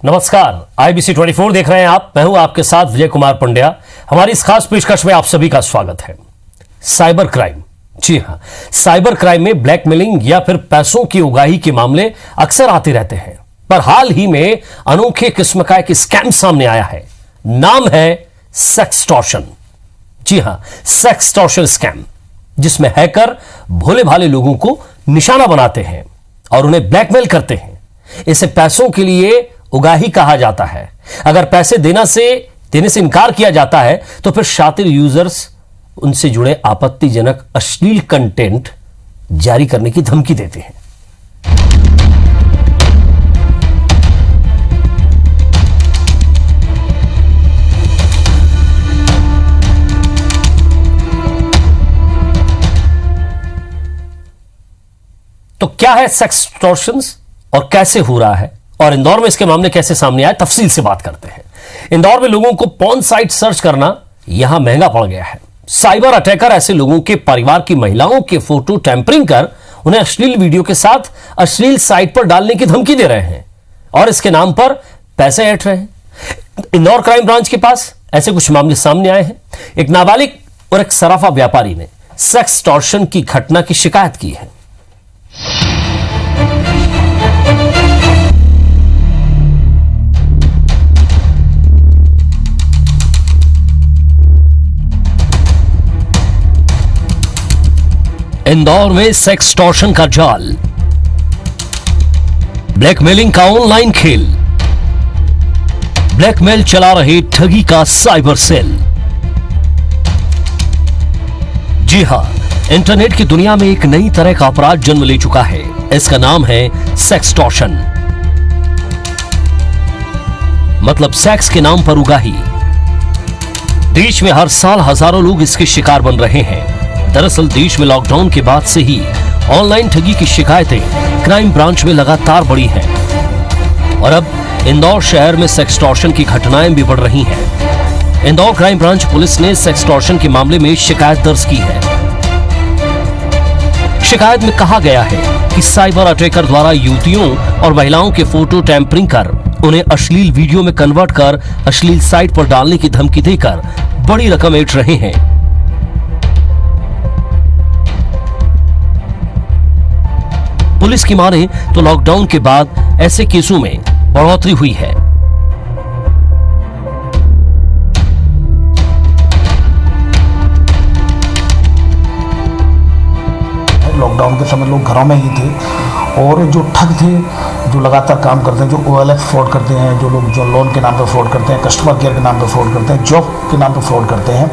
नमस्कार, IBC 24 देख रहे हैं आप। मैं हूं आपके साथ विजय कुमार पंड्या। हमारी इस खास पेशकश में आप सभी का स्वागत है। साइबर क्राइम, जी हां, साइबर क्राइम में ब्लैकमेलिंग या फिर पैसों की उगाही के मामले अक्सर आते रहते हैं, पर हाल ही में अनोखे किस्म का एक स्कैम सामने आया है। नाम है सेक्सटॉर्शन। जी हां, सेक्सटॉर्शन स्कैम, जिसमें हैकर भोले भाले लोगों को निशाना बनाते हैं और उन्हें ब्लैकमेल करते हैं। इसे पैसों के लिए उगाही कहा जाता है। अगर पैसे देने से इनकार किया जाता है तो फिर शातिर यूजर्स उनसे जुड़े आपत्तिजनक अश्लील कंटेंट जारी करने की धमकी देते हैं। तो क्या है सेक्सटॉर्शंस और कैसे हो रहा है, और इंदौर में इसके मामले कैसे सामने आए, तफसील से बात करते हैं। इंदौर में लोगों को पॉर्न साइट सर्च करना यहां महंगा पड़ गया है। साइबर अटैकर ऐसे लोगों के परिवार की महिलाओं के फोटो टैंपरिंग कर उन्हें अश्लील वीडियो के साथ अश्लील साइट पर डालने की धमकी दे रहे हैं और इसके नाम पर पैसे ऐंठ रहे हैं। इंदौर क्राइम ब्रांच के पास ऐसे कुछ मामले सामने आए हैं। एक नाबालिग और एक सराफा व्यापारी ने सेक्सटॉर्शन की घटना की शिकायत की है। इंदौर में सेक्सटॉर्शन का जाल, ब्लैकमेलिंग का ऑनलाइन खेल, ब्लैकमेल चला रहे ठगी का साइबर सेल। जी हां, इंटरनेट की दुनिया में एक नई तरह का अपराध जन्म ले चुका है। इसका नाम है सेक्सटॉर्शन, मतलब सेक्स के नाम पर उगाही। देश में हर साल हजारों लोग इसके शिकार बन रहे हैं। दरअसल देश में लॉकडाउन के बाद से ही ऑनलाइन ठगी की शिकायतें क्राइम ब्रांच में लगातार बढ़ी हैं और अब इंदौर शहर में सेक्सटॉर्शन की घटनाएं भी बढ़ रही हैं। इंदौर क्राइम ब्रांच पुलिस ने सेक्सटॉर्शन के मामले में शिकायत दर्ज की है। शिकायत में कहा गया है कि साइबर अटैकर द्वारा युवतियों और महिलाओं के फोटो टैंपरिंग कर उन्हें अश्लील वीडियो में कन्वर्ट कर अश्लील साइट पर डालने की धमकी देकर बड़ी रकम ऐंठ रहे हैं। पुलिस की माने तो लॉकडाउन के बाद ऐसे केसों में बढ़ोतरी हुई है। लॉकडाउन के समय लोग घरों में ही थे और जो ठग थे, जो लगातार काम करते हैं, जो OLX फ्रॉड करते हैं, जो लोग जो लोन के नाम पर फ्रॉड करते हैं, कस्टमर केयर के नाम पर फ्रॉड करते हैं, जॉब के नाम पर फ्रॉड करते हैं,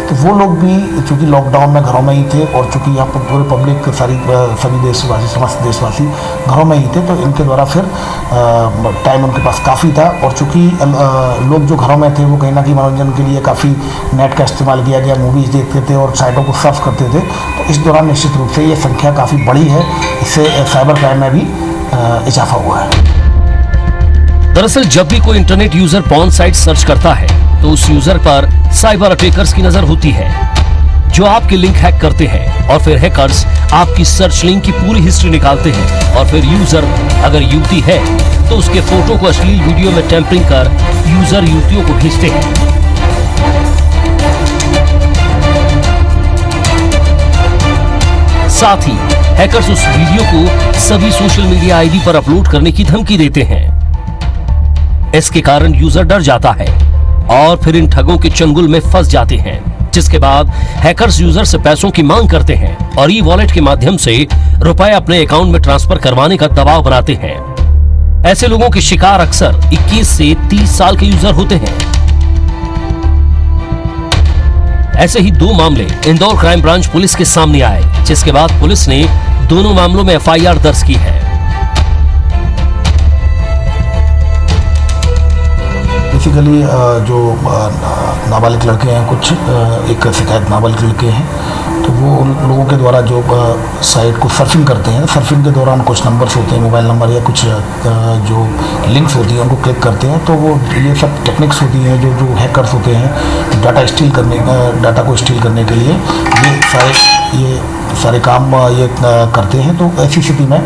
तो वो लोग भी चूँकि लॉकडाउन में घरों में ही थे और चूँकि यहाँ पर पूरे पब्लिक सभी देशवासी, समस्त देशवासी घरों में ही थे, तो इनके द्वारा फिर टाइम उनके पास काफ़ी था। और चूँकि लोग जो घरों में थे वो कहीं ना कहीं मनोरंजन के लिए काफ़ी नेट का इस्तेमाल किया गया, मूवीज़ देखते थे और साइटों को सर्फ करते थे, तो इस दौरान निश्चित रूप से ये संख्या काफ़ी बड़ी है। इससे साइबर क्राइम में भी इजाफा हुआ है। दरअसल जब भी कोई internet user porn site search करता है तो उस यूजर पर साइबर अटैकर्स की नजर होती है, जो आपके लिंक हैक करते हैं और फिर हैकर्स आपकी सर्च लिंक की पूरी हिस्ट्री निकालते हैं और फिर यूजर अगर युवती है तो उसके फोटो को अश्लील वीडियो में टैंपरिंग कर यूजर युवतियों को भेजते हैं। साथ ही हैकर्स उस वीडियो को सभी सोशल मीडिया आईडी पर अपलोड करने की धमकी देते हैं। इसके कारण यूजर डर जाता है और फिर इन ठगों के चंगुल में फंस जाते हैं, जिसके बाद हैकर्स यूजर से पैसों की मांग करते हैं और ई-वॉलेट के माध्यम से रुपए अपने अकाउंट में ट्रांसफर करवाने का दबाव बनाते हैं। ऐसे लोगों के शिकार अक्सर 21 से 30 साल के यूजर होते हैं। ऐसे ही 2 मामले इंदौर क्राइम ब्रांच पुलिस के सामने आए, जिसके बाद पुलिस ने दोनों मामलों में FIR दर्ज की है। बेसिकली जो नाबालिग लड़के हैं, कुछ एक शिकायत नाबालिग लड़के हैं, तो वो उन लोगों के द्वारा जो साइट को सर्फिंग करते हैं, सर्फिंग के दौरान कुछ नंबर्स होते हैं, मोबाइल नंबर या कुछ जो लिंक्स होती हैं उनको क्लिक करते हैं, तो वो ये सब टेक्निक्स होती हैं जो हैकर्स होते हैं डाटा को स्टील करने के लिए ये सारे ये सारे काम ये करते हैं। तो ऐसी स्थिति में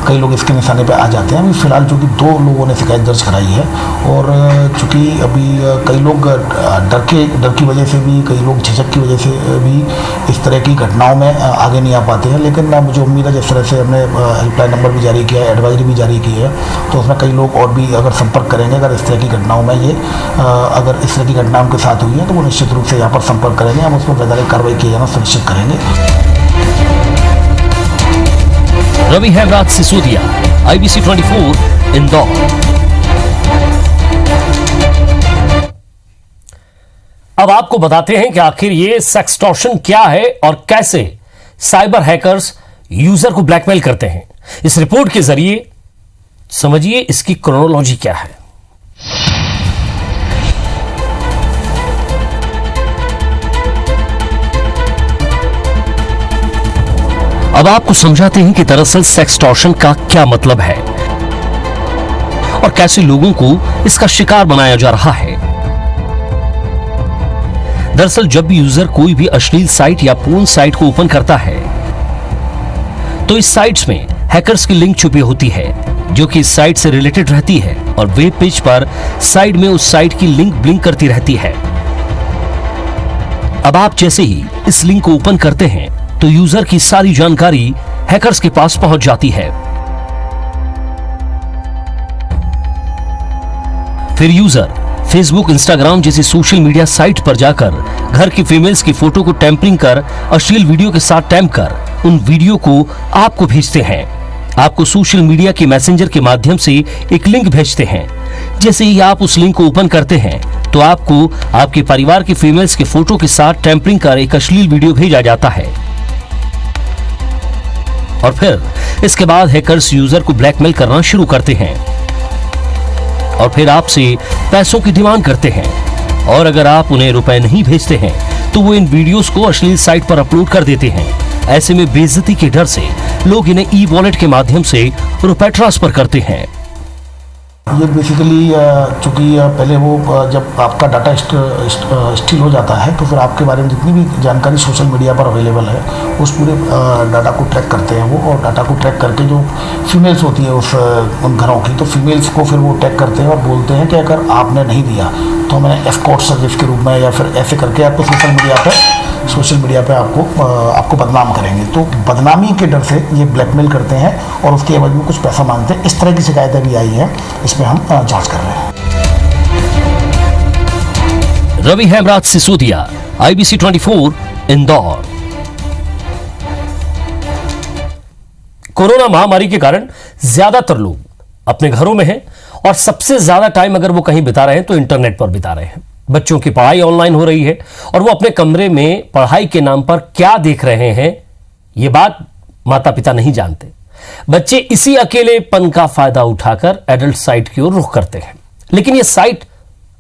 कई लोग इसके निशाने पे आ जाते हैं। अभी फिलहाल चूँकि 2 लोगों ने शिकायत दर्ज कराई है और चूँकि अभी कई लोग डर की वजह से भी, कई लोग झिझक की वजह से भी इस तरह की घटनाओं में आगे नहीं आ पाते हैं। लेकिन मुझे उम्मीद है जिस तरह से हमने हेल्पलाइन नंबर भी जारी किया है, एडवाइजरी भी जारी की है, तो उसमें कई लोग और भी अगर संपर्क करेंगे, अगर इस तरह की घटनाओं में अगर इस तरह की घटना उनके साथ हुई है तो वो निश्चित रूप से यहाँ पर संपर्क करेंगे। हम उस पर वैधानिक कार्रवाई किए जाना सुनिश्चित करेंगे। रवि हेमराज सिसोदिया, IBC 24, इंदौर। अब आपको बताते हैं कि आखिर ये सेक्सटॉर्शन क्या है और कैसे साइबर हैकर्स यूजर को ब्लैकमेल करते हैं। इस रिपोर्ट के जरिए समझिए इसकी क्रोनोलॉजी क्या है। अब आपको समझाते हैं कि दरअसल सेक्सटॉर्शन का क्या मतलब है और कैसे लोगों को इसका शिकार बनाया जा रहा है। दरअसल जब भी यूजर कोई भी अश्लील साइट या पोर्न साइट को ओपन करता है तो इस साइट्स में हैकर्स की लिंक छुपी होती है जो कि इस साइट से रिलेटेड रहती है और वेब पेज पर साइड में उस साइट की लिंक ब्लिंक करती रहती है। अब आप जैसे ही इस लिंक को ओपन करते हैं तो यूजर की सारी जानकारी हैकर्स के पास पहुंच जाती है। फिर यूजर फेसबुक, इंस्टाग्राम जैसी सोशल मीडिया साइट पर जाकर घर की फीमेल्स की फोटो को टेम्परिंग कर अश्लील वीडियो के साथ टैम्प कर उन वीडियो को आपको भेजते हैं। आपको सोशल मीडिया के मैसेंजर के माध्यम से एक लिंक भेजते हैं। जैसे ही आप उस लिंक को ओपन करते हैं तो आपको आपके परिवार की फीमेल्स के फोटो के साथ टेम्परिंग कर एक अश्लील वीडियो भेजा जाता है और फिर इसके बाद हैकर्स यूजर को ब्लैकमेल करना शुरू करते हैं और फिर आपसे पैसों की डिमांड करते हैं और अगर आप उन्हें रुपए नहीं भेजते हैं तो वो इन वीडियोस को अश्लील साइट पर अपलोड कर देते हैं। ऐसे में बेइज्जती के डर से लोग इन्हें ई-वॉलेट के माध्यम से रुपए ट्रांसफर करते हैं। ये बेसिकली चूँकि पहले वो जब आपका डाटा स्टील हो जाता है तो फिर आपके बारे में जितनी भी जानकारी सोशल मीडिया पर अवेलेबल है उस पूरे डाटा को ट्रैक करते हैं वो, और डाटा को ट्रैक करके जो फीमेल्स होती है उन घरों की, तो फीमेल्स को फिर वो ट्रैक करते हैं और बोलते हैं कि अगर आपने नहीं दिया तो हमें एस्कॉर्ट सर्विस के रूप में या फिर ऐसे करके आपको सोशल मीडिया पे आपको बदनाम करेंगे। तो बदनामी के डर से ये ब्लैकमेल करते हैं और उसके एवज में कुछ पैसा मांगते हैं। इस तरह की शिकायतें भी आई हैं, इसमें हम जांच कर रहे हैं। रवि हेमराज सिसोदिया, IBC 24, इंदौर। कोरोना महामारी के कारण ज्यादातर लोग अपने घरों में हैं और सबसे ज्यादा टाइम अगर वो कहीं बिता रहे हैं तो इंटरनेट पर बिता रहे हैं। बच्चों की पढ़ाई ऑनलाइन हो रही है और वो अपने कमरे में पढ़ाई के नाम पर क्या देख रहे हैं ये बात माता पिता नहीं जानते। बच्चे इसी अकेलेपन का फायदा उठाकर एडल्ट साइट की ओर रुख करते हैं, लेकिन ये साइट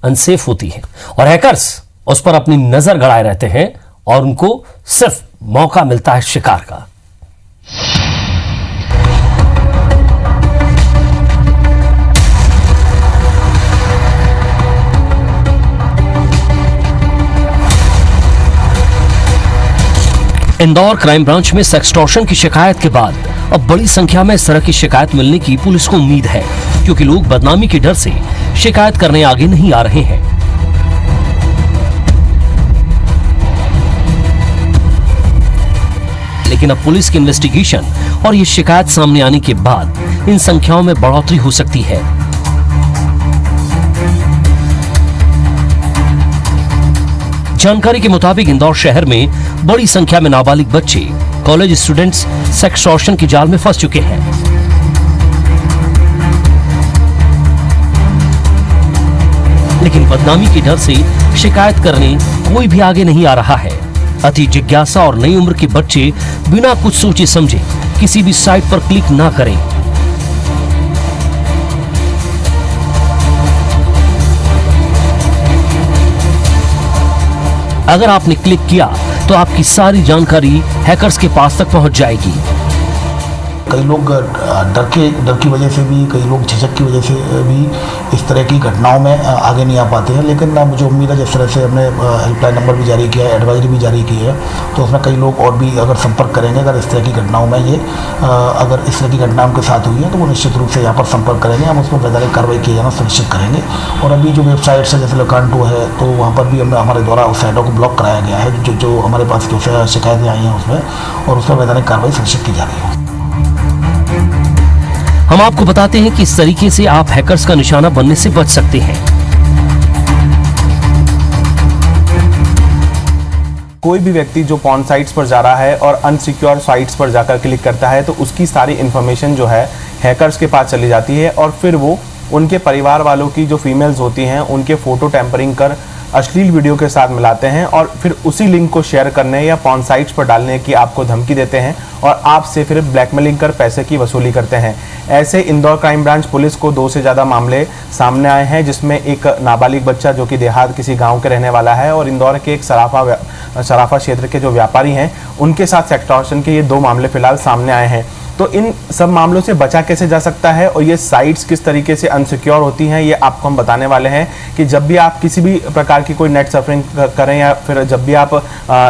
अनसेफ होती है और हैकर्स उस पर अपनी नजर गड़ाए रहते हैं और उनको सिर्फ मौका मिलता है शिकार का। इंदौर क्राइम ब्रांच में सेक्सटॉर्शन की शिकायत के बाद अब बड़ी संख्या में इस तरह की शिकायत मिलने की पुलिस को उम्मीद है, क्योंकि लोग बदनामी के डर से शिकायत करने आगे नहीं आ रहे हैं। लेकिन अब पुलिस की इन्वेस्टिगेशन और ये शिकायत सामने आने के बाद इन संख्याओं में बढ़ोतरी हो सकती है। जानकारी के मुताबिक इंदौर शहर में बड़ी संख्या में नाबालिग बच्चे, कॉलेज स्टूडेंट्स सेक्सटॉर्शन के जाल में फंस चुके हैं। लेकिन बदनामी के डर से शिकायत करने कोई भी आगे नहीं आ रहा है। अति जिज्ञासा और नई उम्र के बच्चे बिना कुछ सोचे समझे किसी भी साइट पर क्लिक ना करें। अगर आपने क्लिक किया तो आपकी सारी जानकारी हैकर्स के पास तक पहुंच जाएगी। कई लोग डर की वजह से भी, कई लोग झिझक की वजह से भी इस इस तरह की घटनाओं में आगे नहीं आ पाते हैं। लेकिन मुझे उम्मीद है जिस तरह से हमने हेल्पलाइन नंबर भी जारी किया है, एडवाइजरी भी जारी की है, तो उसमें कई लोग और भी अगर संपर्क करेंगे, अगर इस तरह की घटनाओं में अगर इस तरह की घटना उनके साथ हुई है तो वो निश्चित रूप से यहाँ पर संपर्क करेंगे, हम उस पर वैधानिक कार्रवाई किए जाना सुनिश्चित करेंगे। और अभी जो वेबसाइट्स है जैसे लोकांटो है, तो वहाँ पर भी हमारे द्वारा उस साइटों को ब्लॉक कराया गया है जो हमारे पास जो शिकायतें आई हैं उसमें, और उस पर वैधानिक कार्रवाई सुनिश्चित की जा रही है। हम आपको बताते हैं कि इस तरीके से आप हैकर्स का निशाना बनने से बच सकते हैं। कोई भी व्यक्ति जो पॉर्न साइट्स पर जा रहा है और अनसिक्योर साइट्स पर जाकर क्लिक करता है तो उसकी सारी इन्फॉर्मेशन जो है हैकर्स के पास चली जाती है, और फिर वो उनके परिवार वालों की जो फीमेल्स होती हैं उनके फोटो टेम्परिंग कर अश्लील वीडियो के साथ मिलाते हैं और फिर उसी लिंक को शेयर करने या पॉर्न साइट्स पर डालने की आपको धमकी देते हैं और आपसे फिर ब्लैकमेलिंग कर पैसे की वसूली करते हैं। ऐसे इंदौर क्राइम ब्रांच पुलिस को 2 से ज़्यादा मामले सामने आए हैं, जिसमें एक नाबालिग बच्चा जो कि देहात किसी गांव के रहने वाला है और इंदौर के एक सराफा क्षेत्र के जो व्यापारी हैं उनके साथ एक्सटॉर्शन के ये 2 मामले फिलहाल सामने आए हैं। तो इन सब मामलों से बचा कैसे जा सकता है और ये साइट्स किस तरीके से अनसिक्योर होती हैं, ये आपको हम बताने वाले हैं कि जब भी आप किसी भी प्रकार की कोई नेट सर्फिंग करें या फिर जब भी आप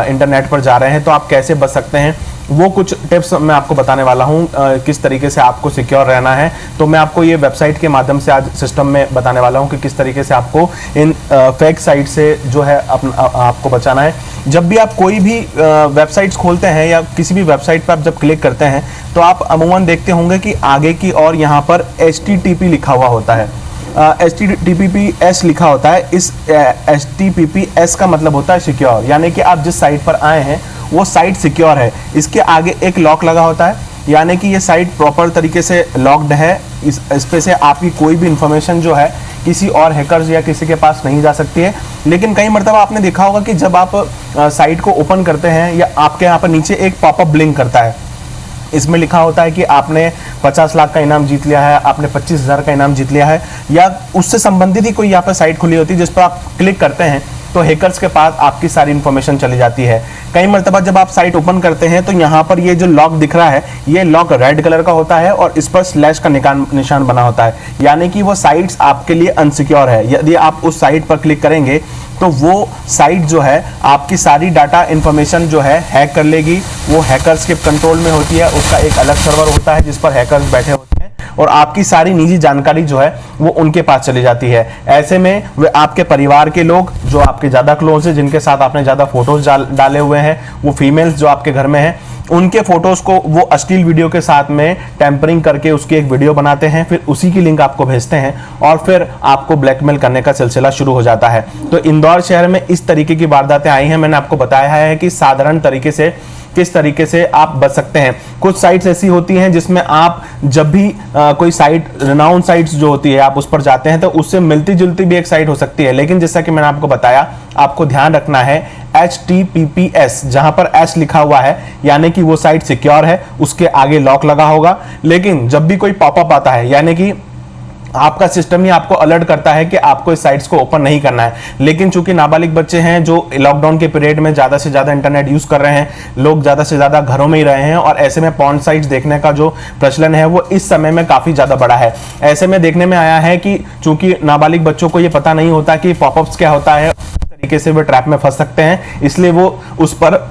इंटरनेट पर जा रहे हैं तो आप कैसे बच सकते हैं, वो कुछ टिप्स मैं आपको बताने वाला हूँ किस तरीके से आपको सिक्योर रहना है। तो मैं आपको ये वेबसाइट के माध्यम से आज सिस्टम में बताने वाला हूँ कि किस तरीके से आपको इन फेक साइट से जो है आपको बचाना है। जब भी आप कोई भी वेबसाइट्स खोलते हैं या किसी भी वेबसाइट पर आप जब क्लिक करते हैं तो आप अमूमन देखते होंगे कि आगे की और यहाँ पर HTTP लिखा हुआ होता है, HTTPS लिखा होता है। इस HTTPS का मतलब होता है सिक्योर, यानी कि आप जिस साइट पर आए हैं वो साइट सिक्योर है। इसके आगे एक लॉक लगा होता है, यानी कि ये साइट प्रॉपर तरीके से लॉक्ड है। इस पे से आपकी कोई भी इंफॉर्मेशन जो है किसी और हैकर्स या किसी के पास नहीं जा सकती है। लेकिन कई मरतबा आपने देखा होगा कि जब आप साइट को ओपन करते हैं या आपके यहाँ पर नीचे एक पॉपअप ब्लिंक करता है, इसमें लिखा होता है कि आपने 50 लाख का इनाम जीत लिया है, आपने 25,000 का इनाम जीत लिया है, या उससे संबंधित ही कोई यहाँ पर साइट खुली होती है जिस पर आप क्लिक करते हैं तो हैकर्स के पास आपकी सारी इन्फॉर्मेशन चली जाती है। कई मरतबा जब आप साइट ओपन करते हैं तो यहाँ पर ये जो लॉक दिख रहा है ये लॉक रेड कलर का होता है और इस पर स्लैश का निशान बना होता है, यानी कि वो साइट्स आपके लिए अनसिक्योर है। यदि आप उस साइट पर क्लिक करेंगे तो वो साइट जो है आपकी सारी डाटा इन्फॉर्मेशन जो है हैक कर लेगी। वो हैकर्स के कंट्रोल में होती है, उसका एक अलग सर्वर होता है जिस पर हैकर्स बैठे होते हैं और आपकी सारी निजी जानकारी जो है वो उनके पास चली जाती है। ऐसे में वे आपके परिवार के लोग जो आपके ज़्यादा क्लोज है, जिनके साथ आपने ज़्यादा फोटोज डाले हुए हैं, वो फीमेल्स जो आपके घर में हैं, उनके फोटोज को वो अश्लील वीडियो के साथ में टेम्परिंग करके उसकी एक वीडियो बनाते हैं, फिर उसी की लिंक आपको भेजते हैं और फिर आपको ब्लैकमेल करने का सिलसिला शुरू हो जाता है। तो इंदौर शहर में इस तरीके की वारदातें आई हैं। मैंने आपको बताया है कि साधारण तरीके से किस तरीके से आप बच सकते हैं। कुछ साइट्स ऐसी होती हैं जिसमें आप जब भी कोई साइट रिनाउंड साइट्स जो होती है आप उस पर जाते हैं तो उससे मिलती जुलती भी एक साइट हो सकती है, लेकिन जैसा कि मैंने आपको बताया आपको ध्यान रखना है HTTPS जहां पर S लिखा हुआ है यानी कि वो साइट सिक्योर है, उसके आगे लॉक लगा होगा। लेकिन जब भी कोई पॉपअप आता है यानी कि आपका सिस्टम ही आपको अलर्ट करता है कि आपको इस साइट्स को ओपन नहीं करना है, लेकिन चूंकि नाबालिग बच्चे हैं जो लॉकडाउन के पीरियड में ज़्यादा से ज़्यादा इंटरनेट यूज़ कर रहे हैं, लोग ज़्यादा से ज़्यादा घरों में ही रहे हैं और ऐसे में पॉर्न साइट्स देखने का जो प्रचलन है वो इस समय में काफ़ी ज़्यादा बड़ा है। ऐसे में देखने में आया है कि चूंकि नाबालिग बच्चों को ये पता नहीं होता कि पॉपअप्स क्या होता है, तरीके से वो ट्रैप में फंस सकते हैं, इसलिए वो उस पर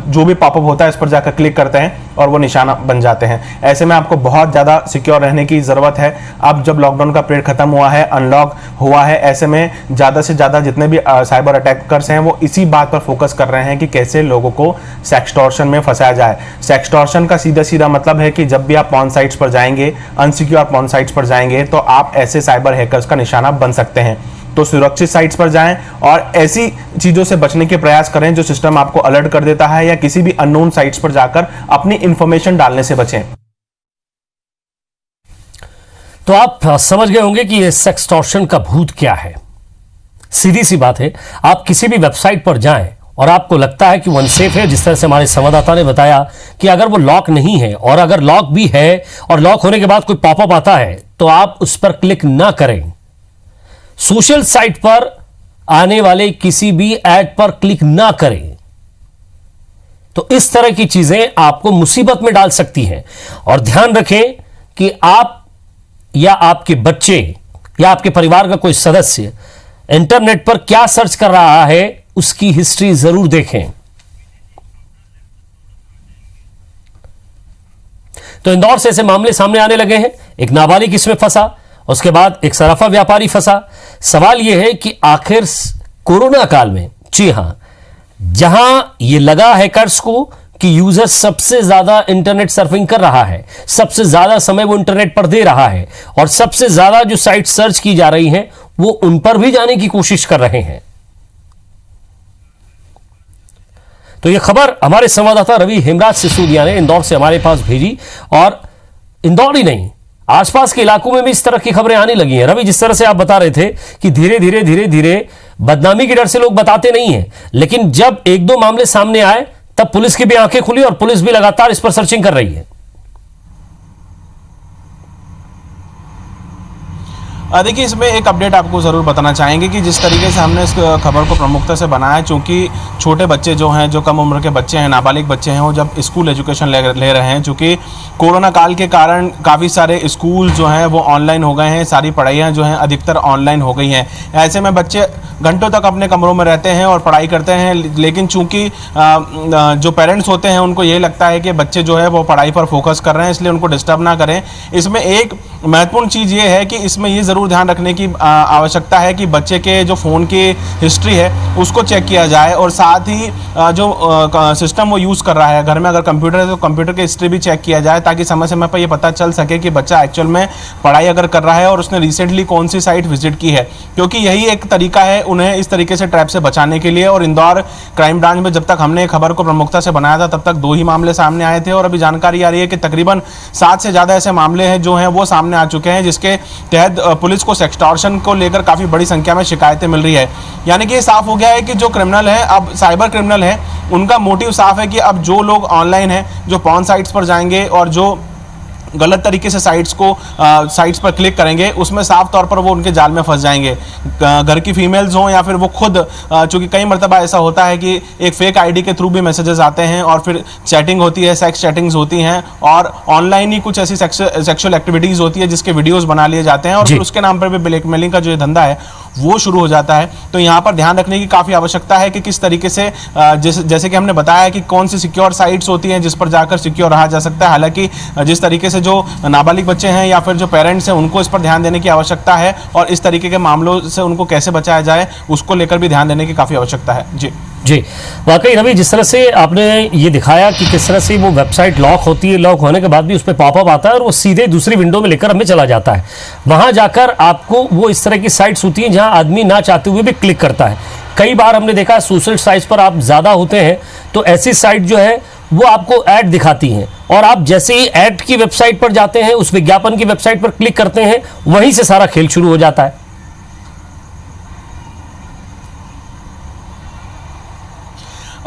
जो भी पॉपअप होता है इस पर जाकर क्लिक करते हैं और वो निशाना बन जाते हैं। ऐसे में आपको बहुत ज़्यादा सिक्योर रहने की ज़रूरत है। अब जब लॉकडाउन का पीरियड खत्म हुआ है, अनलॉक हुआ है, ऐसे में ज़्यादा से ज़्यादा जितने भी साइबर अटैकर्स हैं वो इसी बात पर फोकस कर रहे हैं कि कैसे लोगों को सेक्सटॉर्शन में फंसाया जाए। सेक्सटॉर्शन का सीधा सीधा मतलब है कि जब भी आप पॉर्न साइट्स पर जाएंगे, अनसिक्योर पॉर्न साइट्स पर जाएंगे, तो आप ऐसे साइबर हैकर्स का निशाना बन सकते हैं। तो सुरक्षित साइट्स पर जाएं और ऐसी चीजों से बचने के प्रयास करें जो सिस्टम आपको अलर्ट कर देता है, या किसी भी अननोन साइट्स पर जाकर अपनी इंफॉर्मेशन डालने से बचें। तो आप समझ गए होंगे कि ये सेक्सटॉर्शन का भूत क्या है। सीधी सी बात है, आप किसी भी वेबसाइट पर जाएं और आपको लगता है कि वो अनसेफ है, जिस तरह से हमारे संवाददाता ने बताया कि अगर वो लॉक नहीं है और अगर लॉक भी है और लॉक होने के बाद कोई पॉपअप आता है तो आप उस पर क्लिक ना करें। सोशल साइट पर आने वाले किसी भी ऐड पर क्लिक ना करें। तो इस तरह की चीजें आपको मुसीबत में डाल सकती हैं। और ध्यान रखें कि आप या आपके बच्चे या आपके परिवार का कोई सदस्य इंटरनेट पर क्या सर्च कर रहा है, उसकी हिस्ट्री जरूर देखें। तो इंदौर से ऐसे मामले सामने आने लगे हैं। एक नाबालिग इसमें फंसा, उसके बाद एक सराफा व्यापारी फंसा। सवाल यह है कि आखिर कोरोना काल में, जी हां, जहां यह लगा हैकर्स को कि यूजर सबसे ज्यादा इंटरनेट सर्फिंग कर रहा है, सबसे ज्यादा समय वो इंटरनेट पर दे रहा है और सबसे ज्यादा जो साइट सर्च की जा रही हैं वो उन पर भी जाने की कोशिश कर रहे हैं। तो यह खबर हमारे संवाददाता रवि हेमराज सिसोदिया ने इंदौर से हमारे पास भेजी, और इंदौर ही नहीं, आसपास के इलाकों में भी इस तरह की खबरें आने लगी हैं। रवि, जिस तरह से आप बता रहे थे कि धीरे धीरे बदनामी के डर से लोग बताते नहीं हैं, लेकिन जब एक दो मामले सामने आए तब पुलिस की भी आंखें खुली और पुलिस भी लगातार इस पर सर्चिंग कर रही है। देखिए, इसमें एक अपडेट आपको ज़रूर बताना चाहेंगे कि जिस तरीके से हमने इस खबर को प्रमुखता से बनाया, चूँकि छोटे बच्चे जो हैं, जो कम उम्र के बच्चे हैं, नाबालिग बच्चे हैं, वो जब स्कूल एजुकेशन ले रहे हैं, चूँकि कोरोना काल के कारण काफ़ी सारे स्कूल जो हैं वो ऑनलाइन हो गए हैं, सारी पढ़ाइयाँ जो हैं अधिकतर ऑनलाइन हो गई हैं। ऐसे में बच्चे घंटों तक अपने कमरों में रहते हैं और पढ़ाई करते हैं, लेकिन चूँकि जो पेरेंट्स होते हैं उनको ये लगता है कि बच्चे जो है वो पढ़ाई पर फोकस कर रहे हैं, इसलिए उनको डिस्टर्ब ना करें। इसमें एक महत्वपूर्ण चीज़ ये है कि इसमें ये ज़रूर ध्यान रखने की आवश्यकता है कि बच्चे के जो फ़ोन की हिस्ट्री है उसको चेक किया जाए, और साथ ही जो सिस्टम वो यूज़ कर रहा है, घर में अगर कंप्यूटर है तो कंप्यूटर की हिस्ट्री भी चेक किया जाए, ताकि समय समय पर ये पता चल सके कि बच्चा एक्चुअल में पढ़ाई अगर कर रहा है और उसने रिसेंटली कौन सी साइट विजिट की है, क्योंकि यही एक तरीका है उन्हें इस तरीके से ट्रैप से बचाने के लिए। और इंदौर क्राइम ब्रांच में जब तक हमने खबर को प्रमुखता से बनाया था तब तक 2 ही मामले सामने आए थे, और अभी जानकारी आ रही है कि तकरीबन 7 से ज़्यादा ऐसे मामले हैं जो हैं वो सामने आ चुके हैं, जिसके तहत पुलिस को सेक्सटॉर्शन को लेकर काफ़ी बड़ी संख्या में शिकायतें मिल रही है। यानी कि ये साफ हो गया है कि जो क्रिमिनल है, अब साइबर क्रिमिनल है, उनका मोटिव साफ है कि अब जो लोग ऑनलाइन हैं, जो पॉर्न साइट्स पर जाएंगे और जो गलत तरीके से साइट्स पर क्लिक करेंगे, उसमें साफ तौर पर वो उनके जाल में फंस जाएंगे। घर की फीमेल्स हों या फिर वो खुद, चूँकि कई मरतबा ऐसा होता है कि एक फेक आईडी के थ्रू भी मैसेजेस आते हैं और फिर चैटिंग होती है, सेक्स चैटिंग्स होती हैं, और ऑनलाइन ही कुछ ऐसी सेक्सुअल एक्टिविटीज़ होती है जिसके वीडियोस बना लिए जाते हैं, और फिर उसके नाम पर भी ब्लैकमेलिंग का जो ये धंधा है वो शुरू हो जाता है। तो यहाँ पर ध्यान रखने की काफ़ी आवश्यकता है कि किस तरीके से, जैसे कि हमने बताया कि कौन सी सिक्योर साइट्स होती हैं जिस पर जाकर सिक्योर रहा जा सकता है। हालांकि जिस तरीके से जो नाबालिग बच्चे हैं या फिर जो पेरेंट्स हैं उनको इस पर ध्यान देने की आवश्यकता है, और इस तरीके के मामलों से उनको कैसे बचाया जाए उसको लेकर भी ध्यान देने की काफ़ी आवश्यकता है। जी, वाकई रवि, जिस तरह से आपने ये दिखाया कि किस तरह से वो वेबसाइट लॉक होती है, लॉक होने के बाद भी उस पर पॉपअप आता है और वो सीधे दूसरी विंडो में लेकर हमें चला जाता है। वहां जाकर आपको वो इस तरह की साइट्स होती हैं जहां आदमी ना चाहते हुए भी क्लिक करता है। कई बार हमने देखा सोशल साइट्स पर आप ज़्यादा होते हैं तो ऐसी साइट जो है वो आपको ऐड दिखाती हैं, और आप जैसे ही ऐड की वेबसाइट पर जाते हैं, उस विज्ञापन की वेबसाइट पर क्लिक करते हैं, वहीं से सारा खेल शुरू हो जाता है।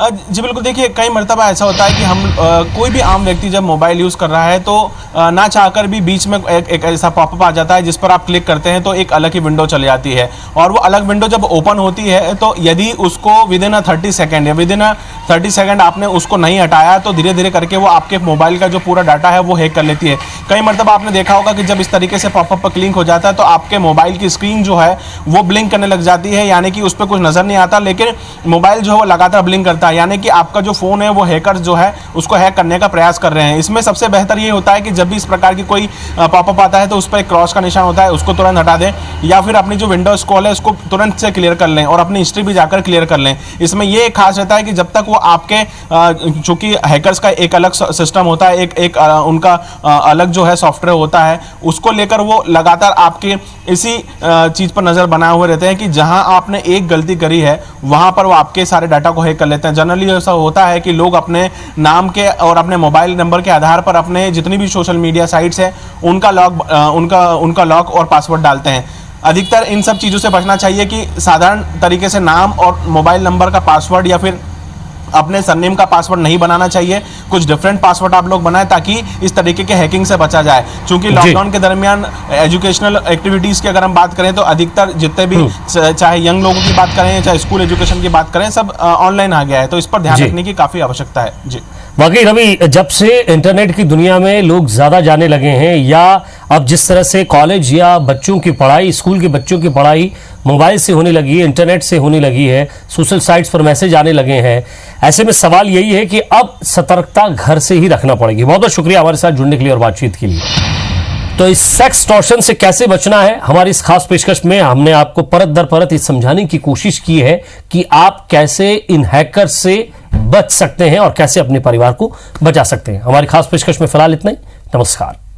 जी बिल्कुल, देखिए कई मरतबा ऐसा होता है कि हम कोई भी आम व्यक्ति जब मोबाइल यूज़ कर रहा है तो ना चाहकर भी बीच में एक ऐसा पॉपअप आ जाता है जिस पर आप क्लिक करते हैं तो एक अलग ही विंडो चली जाती है, और वो अलग विंडो जब ओपन होती है तो यदि उसको विदिन 30 सेकेंड या विदिन 30 सेकेंड आपने उसको नहीं हटाया तो धीरे धीरे करके वो आपके मोबाइल का जो पूरा डाटा है वो हैक कर लेती है। कई मरतबा आपने देखा होगा कि जब इस तरीके से पॉपअप पर क्लिक हो जाता है तो आपके मोबाइल की स्क्रीन जो है वो ब्लिंक करने लग जाती है, यानी कि उस पर कुछ नज़र नहीं आता, लेकिन मोबाइल जो है वो लगातार ब्लिंक करता है, यानी कि आपका जो फ़ोन है वो हैकर्स जो है उसको हैक करने का प्रयास कर रहे हैं। इसमें सबसे बेहतर ये होता है कि जब भी इस प्रकार की कोई पॉपअप आता है तो उस पर एक क्रॉस का निशान होता है, उसको तुरंत हटा दें, या फिर अपनी जो विंडो स्क्रॉल है उसको तुरंत से क्लियर कर लें और अपनी हिस्ट्री भी जाकर क्लियर कर लें। इसमें ये खास रहता है कि जब तक वो आपके, चूँकि हैकर्स का एक अलग सिस्टम होता है, एक उनका अलग जो है सॉफ्टवेयर होता है, उसको लेकर वो लगातार आपके इसी चीज़ पर नज़र बनाए हुए रहते हैं कि जहां आपने एक गलती करी है वहां पर वो आपके सारे डाटा को हैक कर लेते हैं। जनरली ऐसा होता है कि लोग अपने नाम के और अपने मोबाइल नंबर के आधार पर अपने जितनी भी सोशल मीडिया साइट्स हैं उनका लॉक और पासवर्ड डालते हैं। अधिकतर इन सब चीज़ों से बचना चाहिए कि साधारण तरीके से नाम और मोबाइल नंबर का पासवर्ड या फिर अपने सरनेम का पासवर्ड नहीं बनाना चाहिए, कुछ डिफरेंट पासवर्ड आप लोग बनाएं ताकि इस तरीके के हैकिंग से बचा जाए। क्योंकि लॉकडाउन के दरमियान एजुकेशनल एक्टिविटीज़ की अगर हम बात करें तो अधिकतर जितने भी चाहे यंग लोगों की बात करें चाहे स्कूल एजुकेशन की बात करें सब ऑनलाइन आ गया है, तो इस पर ध्यान रखने की काफ़ी आवश्यकता है। जी वाकई रवि, जब से इंटरनेट की दुनिया में लोग ज्यादा जाने लगे हैं, या अब जिस तरह से कॉलेज या बच्चों की पढ़ाई, स्कूल के बच्चों की पढ़ाई मोबाइल से होने लगी है, इंटरनेट से होने लगी है, सोशल साइट्स पर मैसेज आने लगे हैं, ऐसे में सवाल यही है कि अब सतर्कता घर से ही रखना पड़ेगी। बहुत बहुत शुक्रिया हमारे साथ जुड़ने के लिए और बातचीत के लिए। तो इस सेक्स टॉर्शन से कैसे बचना है, हमारी इस खास पेशकश में हमने आपको परत दर परत इस समझाने की कोशिश की है कि आप कैसे इन हैकर्स से बच सकते हैं और कैसे अपने परिवार को बचा सकते हैं। हमारी खास पेशकश में फिलहाल इतना ही। नमस्कार।